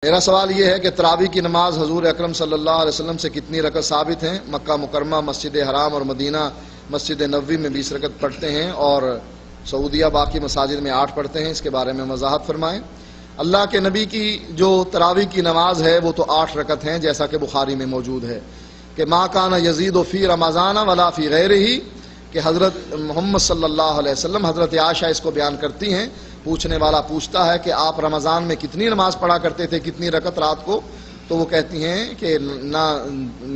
میرا سوال یہ ہے کہ تراویح کی نماز حضور اکرم صلی اللہ علیہ وسلم سے کتنی رکعت ثابت ہیں؟ مکہ مکرمہ، مسجد حرام اور مدینہ مسجد نبوی میں 20 رکعت پڑھتے ہیں اور سعودیہ باقی مساجد میں 8 پڑھتے ہیں، اس کے بارے میں وضاحت فرمائیں۔ اللہ کے نبی کی جو تراویح کی نماز ہے وہ تو 8 رکعت ہیں، جیسا کہ بخاری میں موجود ہے کہ ما کان یزید فی رمضان ولا فی غیرہ، کہ حضرت محمد صلی اللہ علیہ وسلم، حضرت عائشہ اس کو بیان کرتی ہیں، پوچھنے والا پوچھتا ہے کہ آپ رمضان میں کتنی نماز پڑھا کرتے تھے، کتنی رکعت رات کو؟ تو وہ کہتی ہیں کہ نہ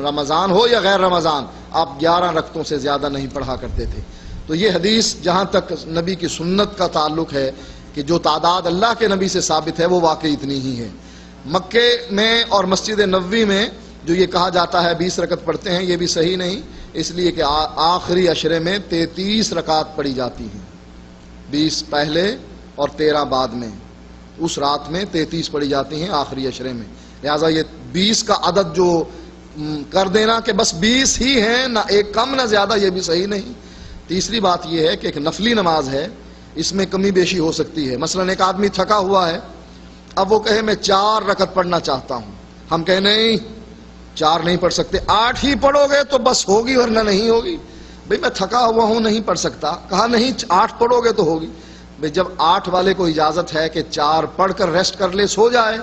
رمضان ہو یا غیر رمضان، آپ 11 رکعتوں سے زیادہ نہیں پڑھا کرتے تھے۔ تو یہ حدیث جہاں تک نبی کی سنت کا تعلق ہے کہ جو تعداد اللہ کے نبی سے ثابت ہے وہ واقعی اتنی ہی ہے۔ مکے میں اور مسجد نبوی میں جو یہ کہا جاتا ہے 20 رکعت پڑھتے ہیں، یہ بھی صحیح نہیں، اس لیے کہ آخری عشرے میں 33 رکعت پڑھی جاتی ہیں، 20 پہلے اور 13 بعد میں، اس رات میں 33 پڑھی جاتی ہیں آخری عشرے میں، لہٰذا یہ 20 کا عدد جو کر دینا کہ بس 20 ہی ہیں، نہ ایک کم نہ زیادہ، یہ بھی صحیح نہیں۔ تیسری بات یہ ہے کہ ایک نفلی نماز ہے، اس میں کمی بیشی ہو سکتی ہے۔ مثلا ایک آدمی تھکا ہوا ہے، اب وہ کہے میں 4 رکعت پڑھنا چاہتا ہوں، ہم کہیں نہیں 4 نہیں پڑھ سکتے، 8 ہی پڑھو گے تو بس ہوگی ورنہ نہیں ہوگی۔ بھئی میں تھکا ہوا ہوں نہیں پڑھ سکتا، کہا نہیں 8 پڑھو گے تو ہوگی۔ بھئی جب 8 والے کو اجازت ہے کہ 4 پڑھ کر ریسٹ کر لے، سو جائے،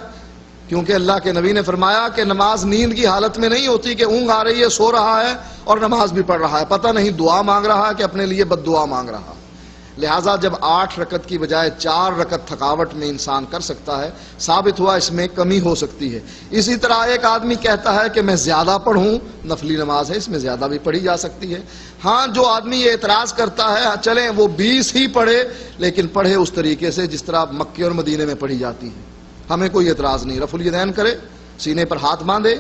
کیونکہ اللہ کے نبی نے فرمایا کہ نماز نیند کی حالت میں نہیں ہوتی کہ اونگ آ رہی ہے، سو رہا ہے اور نماز بھی پڑھ رہا ہے، پتہ نہیں دعا مانگ رہا ہے کہ اپنے لیے بد دعا مانگ رہا ہے۔ لہٰذا جب 8 رکعت کی بجائے 4 رکعت تھکاوٹ میں انسان کر سکتا ہے، ثابت ہوا اس میں کمی ہو سکتی ہے۔ اسی طرح ایک آدمی کہتا ہے کہ میں زیادہ پڑھوں، نفلی نماز ہے، اس میں زیادہ بھی پڑھی جا سکتی ہے۔ ہاں جو آدمی یہ اعتراض کرتا ہے چلیں وہ 20 ہی پڑھے، لیکن پڑھے اس طریقے سے جس طرح مکے اور مدینے میں پڑھی جاتی ہے، ہمیں کوئی اعتراض نہیں۔ رفع الیدین کرے، سینے پر ہاتھ باندھے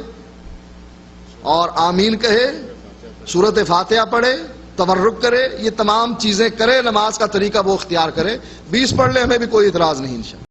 اور آمین کہے، سورۃ فاتحہ پڑھے، تورک کرے، یہ تمام چیزیں کرے، نماز کا طریقہ وہ اختیار کرے، 20 پڑھ لے، ہمیں بھی کوئی اعتراض نہیں انشاءاللہ۔